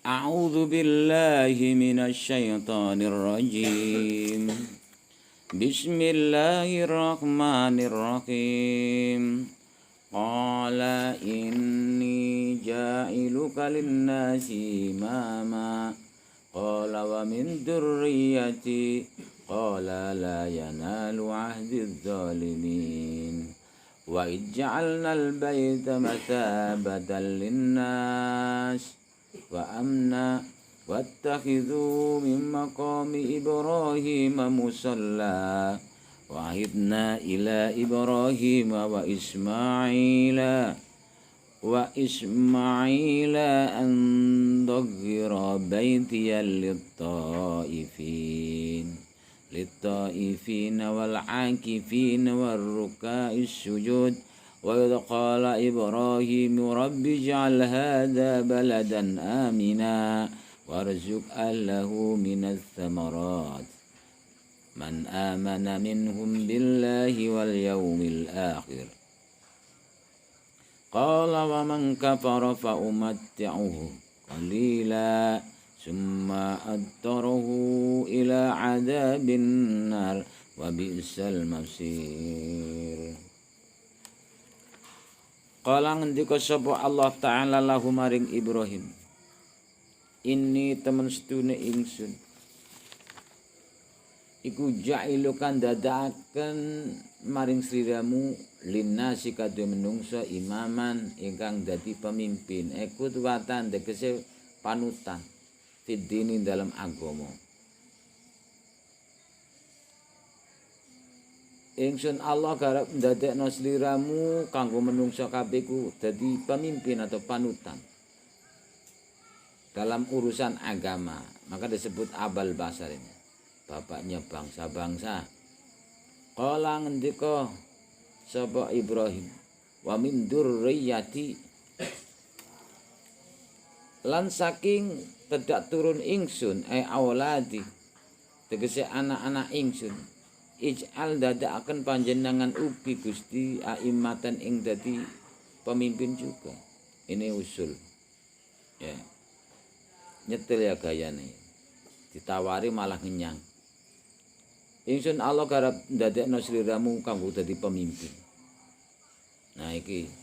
A'udzu billahi minasy syaithanir rajim. Bismillahirrahmanirrahim. Qala inni ja'iluka lin-nasi imama. Qala wa min dzurriyyati. Qala la yanalu 'ahdiz zalimin. Wa ij'alna al-baita mathabatan lin-nas wa amna wattakhidhu min maqami Ibrahim musalla wa ahidna ila Ibrahim wa Ismaila an daghira baitiya lit-ta'ifin wal-'akifin war-ruka'is sujud. Wa idh qala Ibrahim rabbi ij'al hadha baladan amina warzuq ahlahu minats tsamarat man amana minhum billahi wal yawmil akhir. Qala wa man kafara fa umatti'uhu qalila summa adtaruhu ila 'adzabin nar wa bi'sal masir. Qala ngendika sapa Allah Ta'ala lahu maring Ibrahim, ini temen sedune ingsun iku ja'ilukan dadakaken maring sliramu linnasi kadhe menungsa imaman ingkang dadi pemimpin, qudwatan tegese panutan fiddini dalam agama. Ingsun Allah garap ndadekno sliramu kanggo menungsa kabeh ku dadi pemimpin atau panutan dalam urusan agama. Maka disebut abal basar ini, bapaknya bangsa-bangsa. Qala ngendika sapa Ibrahim, wa min dzurriyyati, lan saking tedak turun ingsun auladi tegese anak-anak ingsun. Ij'al dadakaken panjenengan ugi Gusti aimatan ing dadi pemimpin juga. Ini usul. Ya. Nyetel ya gayane. Ditawari malah ngenyang. Ingsun Allah garap ndadekno sliramu kanggo dadi pemimpin. Nah iki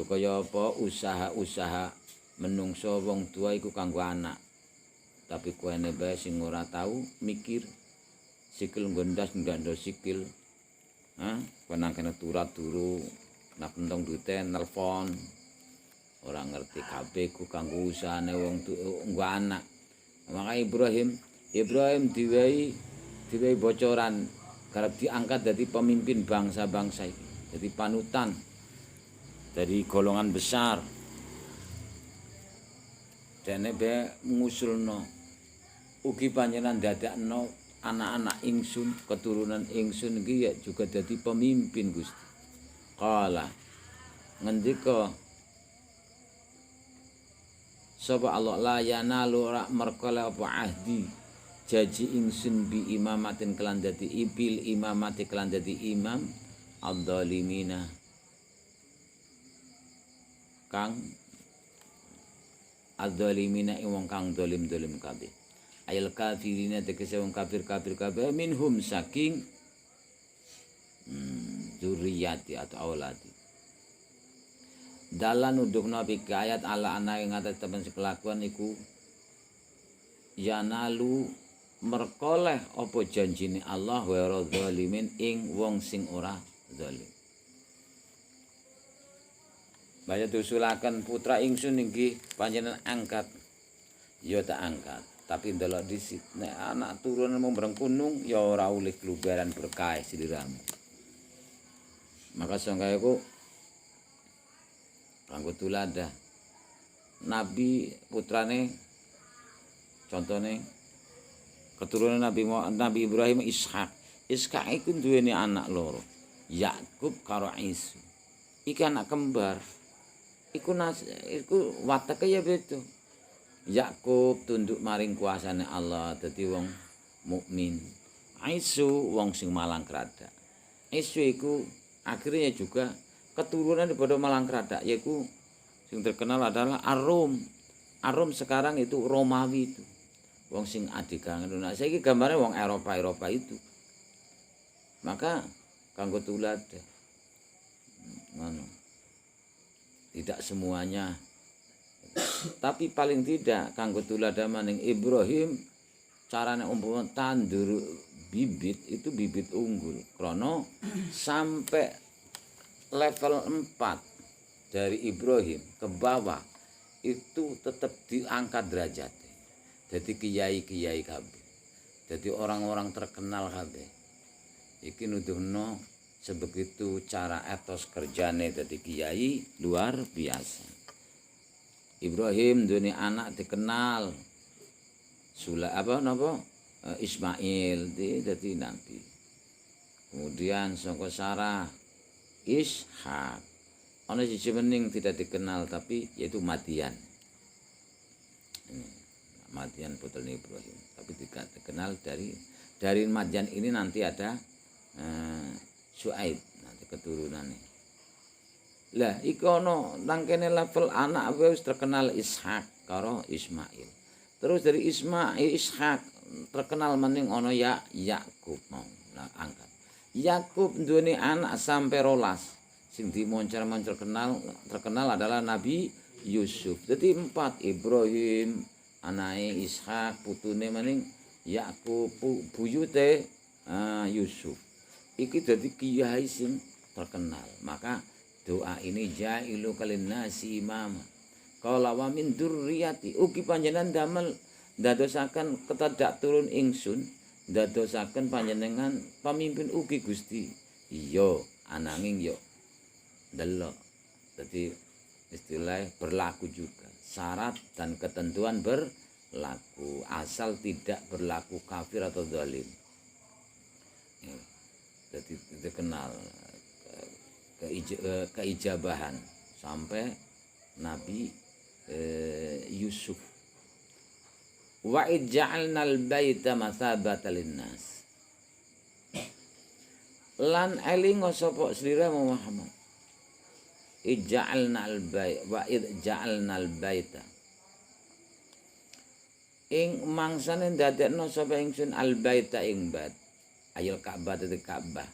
kaya apa usaha-usaha menungso wong tua iku kanggo anak. Tapi kuwene bae sing ora tau mikir sikil nggondas nggandho sikil. Penang kena turu nak pentong duite nelpon. Ora ngerti kabeh ku kanggo usahane wong nggo anak. Maka Ibrahim diwehi bocoran garap diangkat dadi pemimpin bangsa-bangsa iki, dadi panutan dari golongan besar. Dene be ngusulno ugi panjenengan dadakno anak-anak ingsun, keturunan ingsun iki ya juga jadi pemimpin Gusti. Qala ngendika sapa Allah la yanalu ra merkala apa ahdi janji ingsun bi imamatin kelan dadi ibil imamati kelan dadi imam adzalimina kang adzalimina wong kang dolim-dolim kabeh. Ayal kafirina tegese wong kafir-kafir kabeh minhum saking dzurriyyati atau auladi. Dalan nundukna pika ayat ala ana ing atas temen sekelakuan iku yanalu merkoleh apa janjine Allah wa zalimin ing wong sing ora zalim. Banyak diusulaken putra ingsun inggih panjenengan angkat. Ya tak angkat. Tapi ndelok disit nek anak turunan mau berengkunung ya ora oleh klubaran berkah sliramu. Maka sangka iku kanggo tuladah. Nabi putrane contone keturunan Nabi Ibrahim Ishak. Ishak iku duweni anak loro, Yakub karo Isu. Iki anak kembar. Iku watake ya beda. Yakub tunduk maring kuasane Allah dadi wong mukmin. Isu wong sing malang kradak. Isu iku akhirnya juga keturunan daripada malang kradak yaiku sing terkenal adalah Arum. Arum sekarang itu Romawi itu. Wong sing adikangen. Nah, saiki gambare wong Eropa itu. Maka kanggo tulada. Ngono. Tidak semuanya. Tapi paling tidak kanggo tulada maning Ibrahim carane umpama tandur bibit itu bibit unggul. Krono sampai level 4 dari Ibrahim ke bawah itu tetap diangkat derajatnya. Jadi kiai-kiai kabeh. Jadi orang-orang terkenal kabeh. Iki nuduhno sebegitu cara etos kerjane dadi kiai luar biasa. Ibrahim duweni anak dikenal Ismail dadi nabi. Kemudian saka Sarah Ishak. Ana siji mening tidak dikenal tapi yaitu Madian. Madian putra Ibrahim, tapi tidak dikenal dari Madian ini nanti ada Syuaib nanti keturunannya. Lah iku ana nang kene level anak wis terkenal Ishak karo Ismail. Terus dari Ishak terkenal maning ana Yakub mau angkat. Yakub duweni anak sampai 12. Sing dimoncer-moncer terkenal adalah Nabi Yusuf. Jadi 4 Ibrahim, anake Ishak, putune maning Yakub, buyute Yusuf. Iki dadi kiai sing terkenal. Maka doa ini jailu kalin nasi imama. Qala wa min dzurriyyati ugi panjenengan damel dadosaken ketedak turun ingsun, dadosaken panjenengan pamimpin ugi Gusti. Iya, ananging yo delok. Jadi istilah berlaku juga. Syarat dan ketentuan berlaku. Asal tidak berlaku kafir atau zalim. Jadi dikenal keijabahan sampai Nabi Yusuf. Wa ij'alnal baita mathabatan linnas. Lan elingo sapa slira Muhammad. Ij'alnal bait wa ij'alnal baita. Ing mangsane ndadekno sapa ingsun al baita ing bait. Ayul Ka'bah dadi Ka'bah.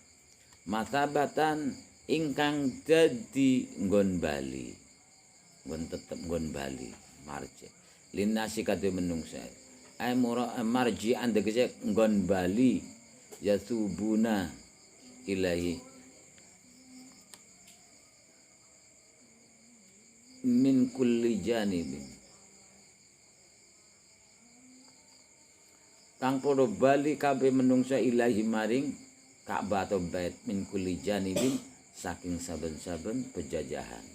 Mathabatan ingkang dadi nggon bali. Nggon tetep nggon bali marji. Linasi kadhe menungsa. Ai marji andegese nggon bali yasubuna ilahi min kulli janibin. Kang padha bali kabeh menungsa ilahi maring Ka'bah atau bait min kulli janibin saking saben-saben pejajahan.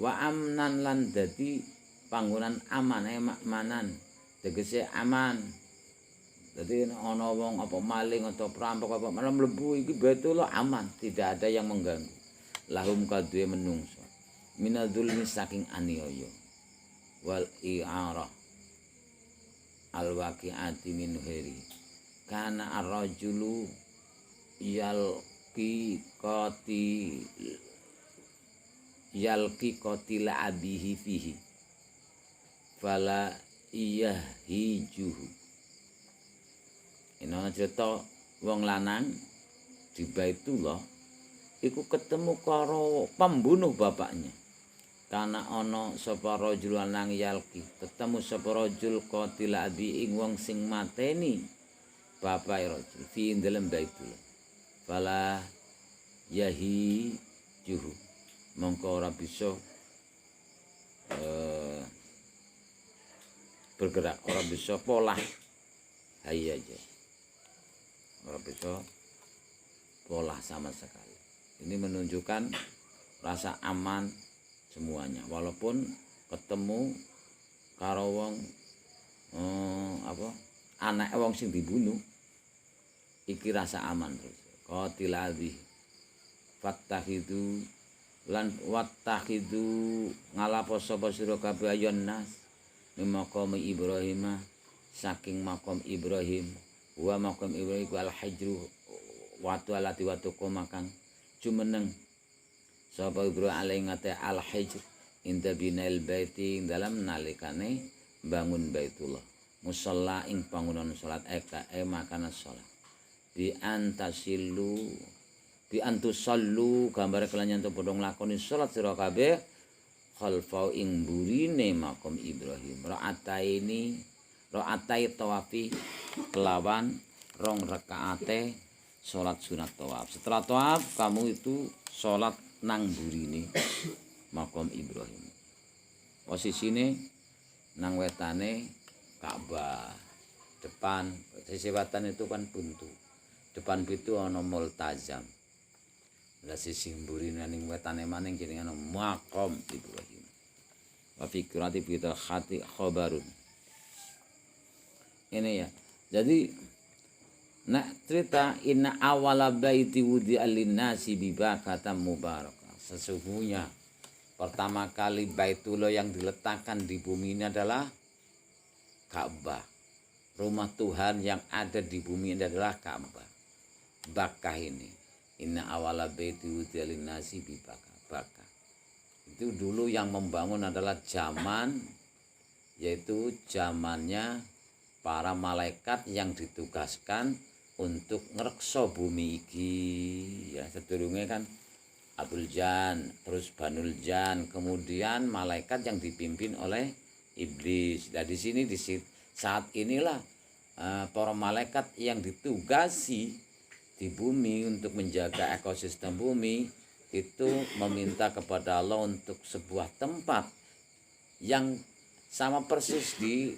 Wa amnan lan dadi panggonan aman makmanan tegese aman. Dadi ana wong apa maling atau perampok apa malah mlebu iki Baitullah aman, tidak ada yang mengganggu. Lahum kadue menungso minadzulmi saking aniaya wal i'arah al-waqi'ati min khairi kana ar-rajulu yalqi qatil abihi fihi fala iyahijuhu. Ini cerita wong lanang di Baitullah iku ketemu karo pembunuh bapaknya. Karena ana sapa rajul lanang yalki, ketemu sapa rajul qatil abi ing wong sing mateni bapak rajul fi dalem Baitullah. Fala yahi juhu. Mongko ora bisa bergerak, ora bisa polah. Hai aja. Ora bisa polah sama sekali. Ini menunjukkan rasa aman semuanya, walaupun ketemu karo wong anak wong sing dibunuh iki rasa aman terus. Qatiladhi fattahidu lan wattakhidu ngalapo sapa sira kabeh ayon nas mimaqam Ibrahim saking makom Ibrahim wa makom Ibrahim al hajru watu alati watu komakang jumeneng sapa Ibrahim alaihi ngate al hijr inda binail baiti dalam nalikane bangun Baitullah, musalla ing bangunan salat eka makana salat. Bi antusallu gambar kelan yen padha nglakoni salat sira kabeh khalfau ing burine makom Ibrahim. Ra'atai tawafi kelawan rong rakaate salat sunat tawaf. Setelah tawaf kamu itu salat nang burine makom Ibrahim. Posisine nang wetane Ka'bah. Depan sisi wetan itu kan buntu. Depan itu ana multazam. Lah sisi mburine ning wetane maning jenenge ana makom Ibrahim. Wa fi qira'ati bi khati khabarun. Ini ya. Jadi nak cerita inna awala baiti wudi'a lin-nasi bi bakatam mubarakah. Sesungguhnya pertama kali Baitullah yang diletakkan di bumi ini adalah Ka'bah. Rumah Tuhan yang ada di bumi ini adalah Ka'bah. Bakah ini. Inna awala baiti wudi'a lin-nasi bi bakah. Itu dulu yang membangun adalah zaman, yaitu zamannya para malaikat yang ditugaskan untuk ngrekso bumi iki. Ya, sedurunge kan Abul Jan, terus Banul Jan, kemudian malaikat yang dipimpin oleh iblis. Nah di sini saat inilah para malaikat yang ditugasi di bumi untuk menjaga ekosistem bumi itu meminta kepada Allah untuk sebuah tempat yang sama persis di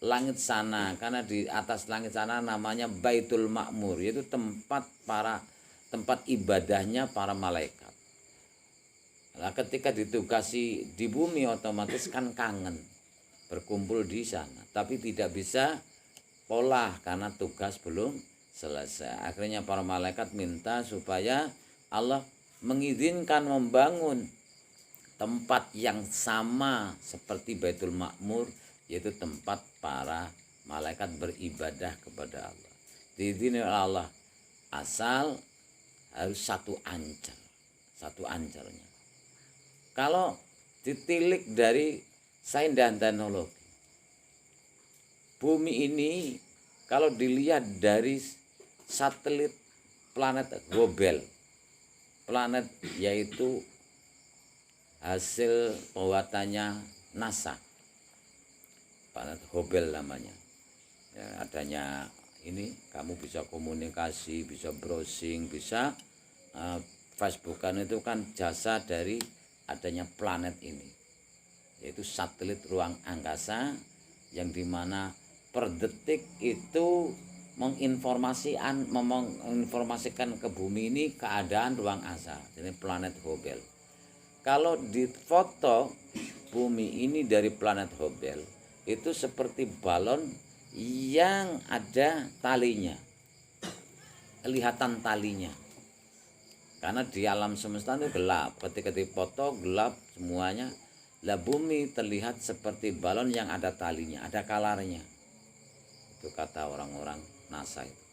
langit sana, karena di atas langit sana namanya Baitul Ma'mur, yaitu tempat ibadahnya para malaikat. Nah, ketika ditugasi di bumi otomatis kan kangen berkumpul di sana, tapi tidak bisa pola karena tugas belum selesai. Akhirnya para malaikat minta supaya Allah mengizinkan membangun tempat yang sama seperti Baitul Ma'mur, yaitu tempat para malaikat beribadah kepada Allah. Diizinkan oleh Allah, asal harus satu ancernya. Kalau ditilik dari sains dan teknologi, bumi ini kalau dilihat dari satelit planet Hubble, planet yaitu hasil buatannya NASA, planet Hubble namanya. Ya, adanya ini kamu bisa komunikasi, bisa browsing, bisa Facebookan, itu kan jasa dari adanya planet ini, yaitu satelit ruang angkasa yang dimana per detik itu menginformasikan ke bumi ini keadaan ruang angkasa, jadi planet Hubble. Kalau difoto bumi ini dari planet Hubble itu seperti balon yang ada talinya, kelihatan talinya. Karena di alam semesta itu gelap, ketika dipoto gelap semuanya. Lah bumi terlihat seperti balon yang ada talinya, ada kalarnya. Itu kata orang-orang NASA itu.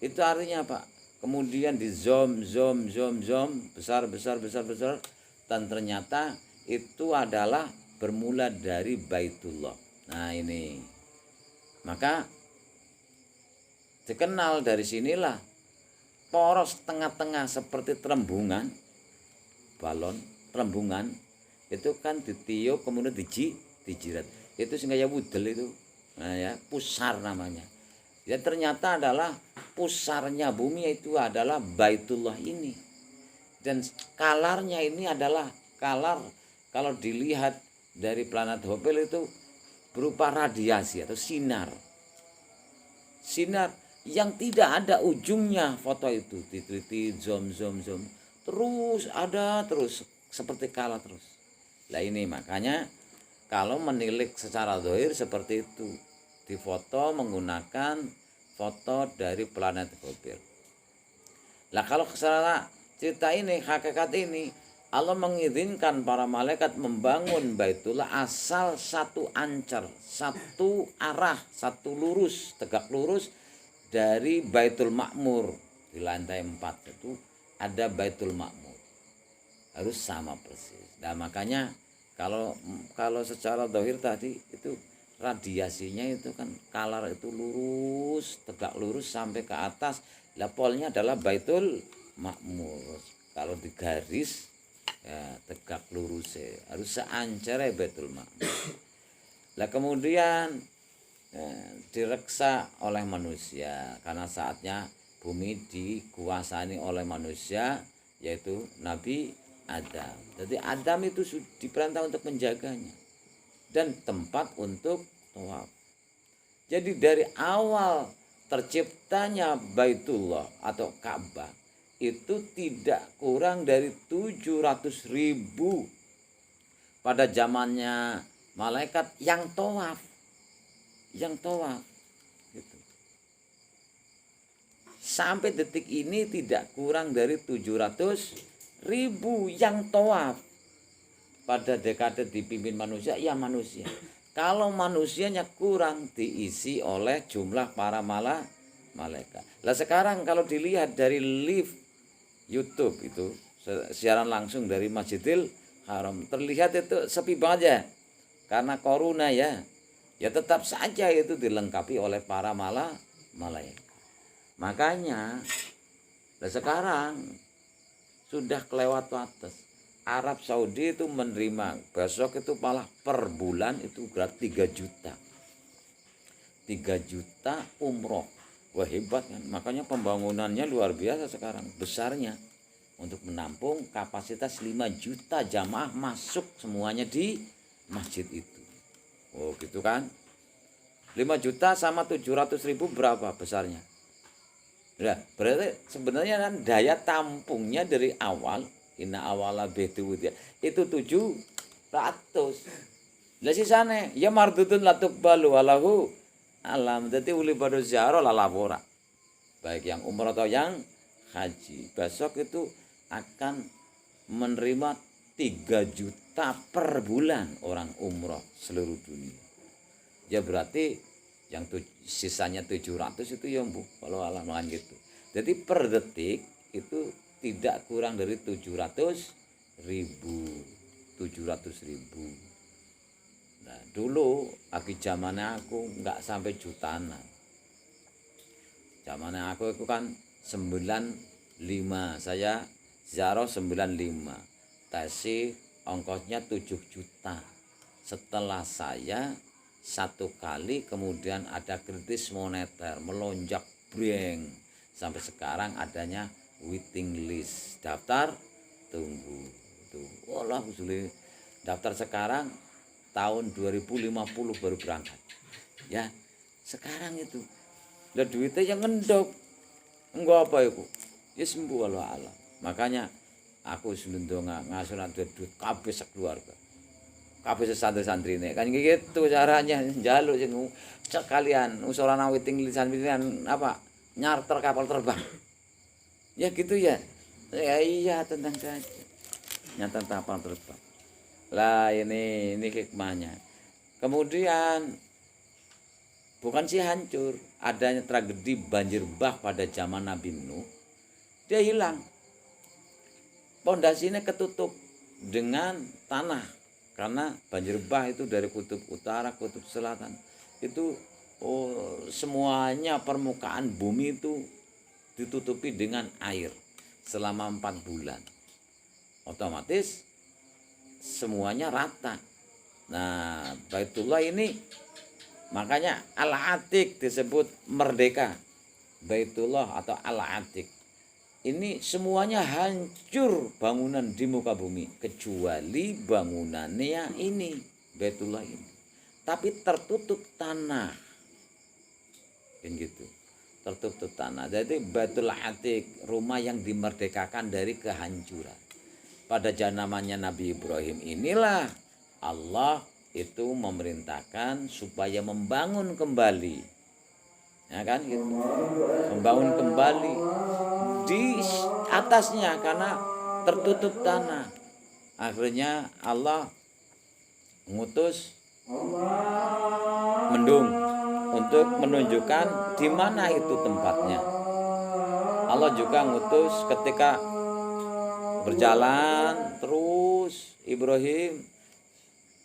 Itu artinya apa? Kemudian di zoom besar, dan ternyata itu adalah bermula dari Baitullah. Nah ini, maka dikenal dari sinilah poros tengah-tengah seperti terembungan balon, terembungan itu kan ditiup kemudian dijirat, itu sehingga ya wudel itu, nah ya pusar namanya. Ya ternyata adalah pusarnya bumi itu adalah Baitullah ini, dan kalarnya ini adalah kalar, kalau dilihat dari planet Hubble itu berupa radiasi atau sinar yang tidak ada ujungnya. Foto itu diteliti, zoom terus ada terus seperti kalah terus. Nah ini makanya kalau menilik secara zahir seperti itu, difoto menggunakan foto dari planet Hubble. Lah kalau secara cerita ini, hakikat ini, Allah mengizinkan para malaikat membangun Baitullah asal satu ancer, satu arah, satu lurus, tegak lurus dari Baitul Ma'mur. Di lantai 4 itu ada Baitul Ma'mur, harus sama persis. Nah makanya kalau secara zahir tadi itu radiasinya itu kan kalar itu lurus, tegak lurus sampai ke atas. Lah polnya adalah Baitul Makmur. Kalau digaris ya tegak lurus harus seancere Baitul Makmur. Lah kemudian direksa oleh manusia karena saatnya bumi dikuasai oleh manusia yaitu Nabi Adam. Jadi Adam itu diperintah untuk menjaganya dan tempat untuk tawaf. Jadi dari awal terciptanya Baitullah atau Ka'bah itu tidak kurang dari 700.000 pada zamannya malaikat yang tawaf gitu. Sampai detik ini tidak kurang dari 700.000 yang tawaf. Pada dekade dipimpin manusia, ya manusia. Kalau manusianya kurang diisi oleh jumlah para malaikat. Lah sekarang kalau dilihat dari live YouTube itu siaran langsung dari Masjidil Haram, terlihat itu sepi banget ya. Karena corona ya. Ya tetap saja itu dilengkapi oleh para malaikat. Makanya sekarang sudah kelewat batas. Arab Saudi itu menerima besok itu malah per bulan itu berarti 3 juta. 3 juta umroh. Wah hebat kan. Makanya pembangunannya luar biasa sekarang. Besarnya. Untuk menampung kapasitas 5 juta jamaah masuk semuanya di masjid itu. Oh gitu kan. 5 juta sama 700.000 berapa besarnya? Nah, berarti sebenarnya kan daya tampungnya dari awal inna awala betu itu 700. Lah sisane ya mardutun latuk balu walahu alam. Dadi uli badu ziarah lalapora. Baik yang umrah atau yang haji. Besok itu akan menerima 3 juta per bulan orang umroh seluruh dunia. Ya berarti yang sisanya 700 itu ya kalau alaman gitu. Jadi per detik itu tidak kurang dari 700.000. Nah dulu lagi zamannya aku nggak sampai jutaan. Zamannya aku itu kan 95, saya ziarah 95. Tesi ongkosnya 7 juta. Setelah saya satu kali kemudian ada kritis moneter melonjak breng sampai sekarang adanya waiting list, daftar tunggu itu. Walah sulit daftar sekarang tahun 2050 baru berangkat ya sekarang itu. Lah duitnya yang ngendok enggak apa itu ya sembuh Allah. Makanya aku sendonga ngasuran duit kabeh sekeluarga. Kabeh santri-santrine kan gitu caranya njaluk sing sekalian usulan witing lisan pilihan apa nyarter kapal terbang. Ya gitu ya. Ya iya tentang saja. Nyarter kapal terbang. Lah ini hikmahnya. Kemudian bukan sih hancur, adanya tragedi banjir bah pada zaman Nabi Nuh. Dia hilang. Pondasinya ketutup dengan tanah. Karena banjir bah itu dari kutub utara, kutub selatan. Itu semuanya permukaan bumi itu ditutupi dengan air selama 4 bulan. Otomatis semuanya rata. Nah, Baitullah ini makanya Al-Atiq disebut merdeka. Baitullah atau Al-Atiq. Ini semuanya hancur bangunan di muka bumi kecuali bangunannya ini Baitullah ini. Tapi tertutup tanah. Kan gitu. Tertutup tanah. Jadi Baitul Atiq, rumah yang dimerdekakan dari kehancuran. Pada zamannya Nabi Ibrahim inilah Allah itu memerintahkan supaya membangun kembali. Ya kan gitu. Membangun kembali di atasnya karena tertutup tanah. Akhirnya Allah mengutus mendung untuk menunjukkan di mana itu tempatnya. Allah juga mengutus ketika berjalan terus Ibrahim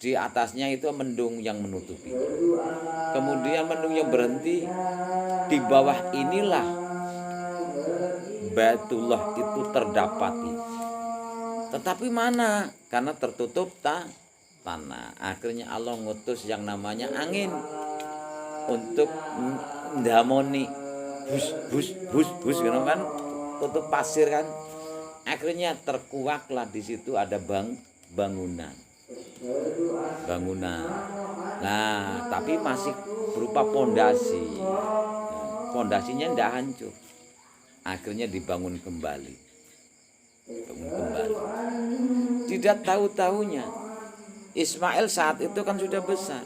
Di atasnya itu mendung yang menutupi. Kemudian mendung yang berhenti, di bawah inilah Baitullah itu terdapati. Tetapi mana? Karena tertutup tanah. Akhirnya Allah ngutus yang namanya angin untuk ndamoni bus gitu kan, tutup pasir kan. Akhirnya terkuaklah di situ ada bangunan. Nah, tapi masih berupa pondasi. Pondasinya tidak hancur. Akhirnya dibangun kembali. Tidak tahu-tahunya Ismail saat itu kan sudah besar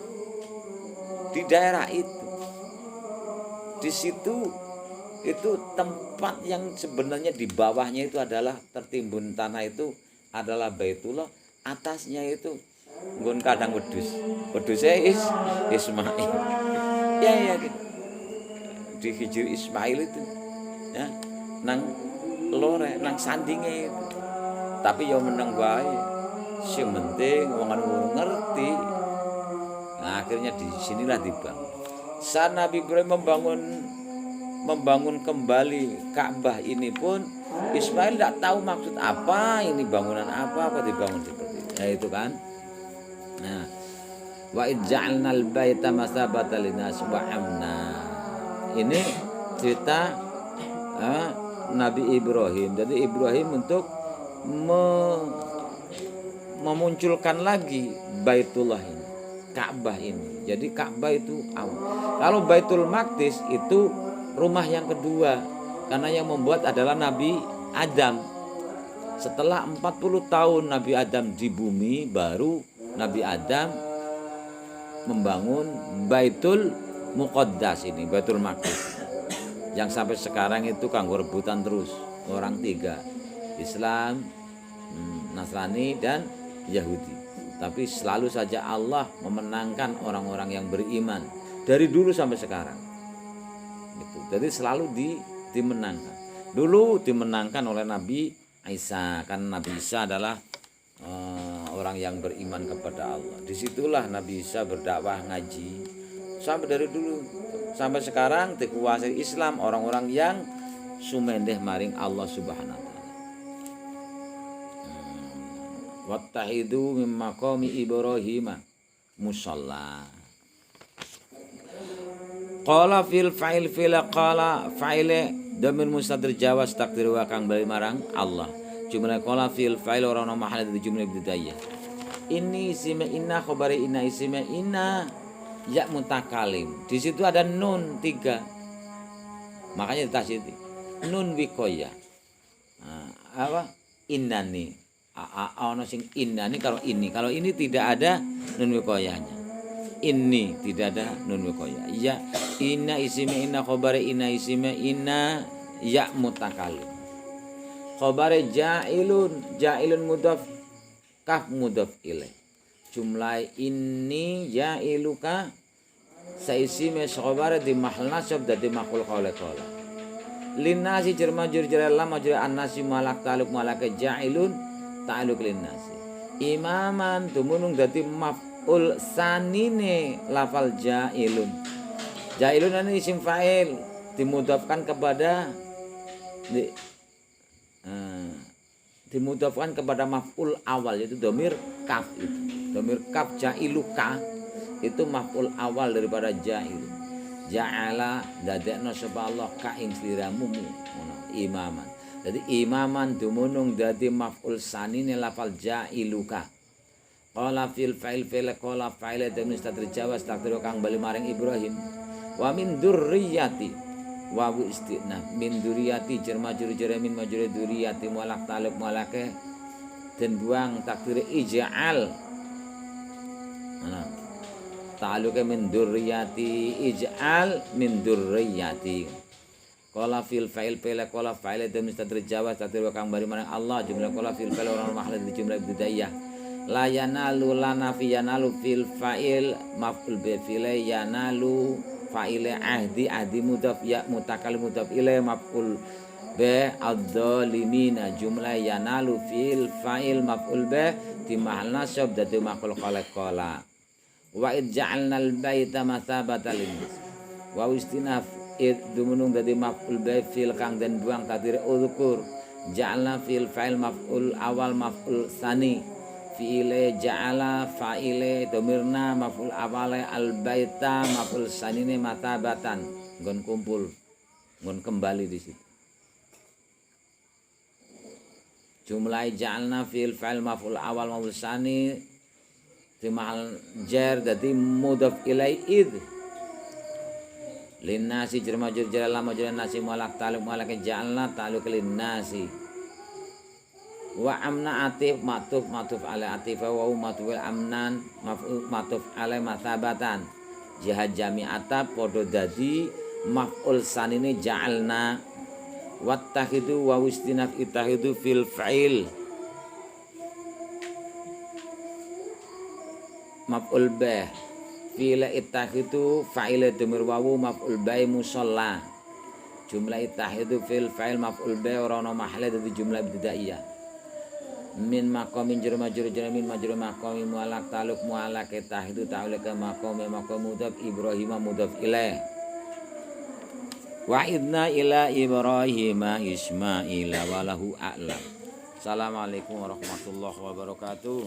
di daerah itu. Di situ itu tempat yang sebenarnya di bawahnya itu adalah tertimbun tanah itu adalah Baitullah, atasnya itu nggon kadang wedhusnya Ismail. Ya gitu. Di hijri Ismail itu ya nang lore nang sandinge itu. Tapi ya meneng wae. Sing penting wong ngerti. Nah, akhirnya di sinilah dibangun. Saat Nabi Ibrahim membangun kembali Ka'bah ini pun Ismail tidak tahu maksud apa ini bangunan apa dibangun seperti itu. Nah, itu kan. Nah, wa ij'alnal baita masabatan linnas wa amna. Ini cerita Nabi Ibrahim. Jadi Ibrahim untuk memunculkan lagi Baitullah ini, Ka'bah ini. Jadi Ka'bah itu awal. Kalau Baitul Maqdis itu rumah yang kedua, karena yang membuat adalah Nabi Adam. Setelah 40 tahun Nabi Adam di bumi, baru Nabi Adam membangun Baitul Muqaddas ini, Baitul Maqdis. Yang sampai sekarang itu kanggo rebutan terus orang tiga, Islam, Nasrani dan Yahudi. Tapi selalu saja Allah memenangkan orang-orang yang beriman dari dulu sampai sekarang. Gitu. Jadi selalu dimenangkan. Dulu dimenangkan oleh Nabi Isa, karena Nabi Isa adalah orang yang beriman kepada Allah. Disitulah Nabi Isa berdakwah ngaji sampai dari dulu sampai sekarang dikuasai Islam orang-orang yang sumendeh maring Allah Subhanahu wa taala. Wattahidu min maqami Ibrahim musalla. Qala fil fa'il qala fa'ile damir mustatir jawas takdir wa kang bali marang Allah. Jumlah qala fil fa'il ora ono mahal di jumlah ibtidaiyah. Ini isime inna khabari inna isime inna ya mutakalim. Di situ ada nun 3. Makanya ditasydid. Nun wiqayah. Nah, apa? Innani. Ono sing innani kalau ini tidak ada nun wiqayahnya. Ini tidak ada nun wiqayah. Ya inna isime inna khabari inna isime inna ya mutakalim. Khabari ja'ilun mudhaf kaf mudhaf ilaih. Jumlah ini ja'iluka saisime khabari di mahal nasab dadi maqul qala. Linnasi jermajur jeralam majur annasi malak taluk malake ja'ilun ta'aluk linnasi. Imaman tumunung dadi maf'ul sanine lafal ja'ilun. Ja'ilun ini isim fa'il dimudhafkan kepada dimudhafkan kepada maf'ul awal, yaitu domir kaf itu. Domir kaf ja'iluka itu maf'ul awal daripada ja'ilun. Ja'ala dadekno sapa Allah ka ing sliramu imaman. Jadi imaman dumunung dadi maf'ul sanine lafal ja'iluka. Qala fil fa'il qala fa'il dan mustatir jawas takdir kang bali maring Ibrahim. Wa min dzurriyyati wa istina min dzurriyyati jar majrur jar min majrur dzurriyyati mualaq talib mualake dan buang takdir ij'al. Ta'alluqe min dzurriyyati ij'al min dzurriyyati. Qala fil fa'il qala fa'il dan mustatir jawas takdir kang bali maring Allah. Jumlah qala fil fa'il orang mahal di jumlah ibtidaiyah. La yanalu lana fi yanalu fil fa'il maf'ul bi fil yanalu fa'ile ahdi mudhaf ya mutakalim mudhaf ilai maf'ul bi adzalimina. Jumlah yanalu fil fa'il maf'ul bi di mahal nasab dadi maf'ul qala. Wa id ja'alnal baita mathabatan linnas. Wa istinaf id dumunung dadi maf'ul bait fil kang den buang kadire uzkur. Ja'alna fil fa'il maf'ul awal maf'ul tsani. Fi'ile ja'ala fa'ile domirna maf'ul awale al baita maf'ul tsanine mathabatan. Nggon kumpul, nggon kembali di situ. Jumlah ja'alna fil fa'il maf'ul awal maf'ul tsani di mahal jar dadi mudhaf ilai id. Linnasi jar majrur jar lam majrur nasi mu'allaq ta'alluq mu'allaq ja'alna ta'alluq linnasi. Wa amna atif matuf ala atif wa matuf amnan matuf ala mathabatan jihad jami'ata podo dadi maf'ul sanine ja'alna wattakhidu wa istinaf ittahidu fil fa'il maf'ul bih fil ittakhidu fa'il damir wawu maf'ul bih musalla jumlah ittahidu fil fa'il maf'ul bih ora ono mahalle dadi jumlah ibtidaiyah min maqamin juru majrur min majrur maqami mu'allaq ta'alluq mu'allaq tahidu ta'alluq maqam mudhaf Ibrahim mudhaf ilaih wa idna ila Ibrahim Ismaila walahu a'lam. Assalamualaikum warahmatullahi wabarakatuh.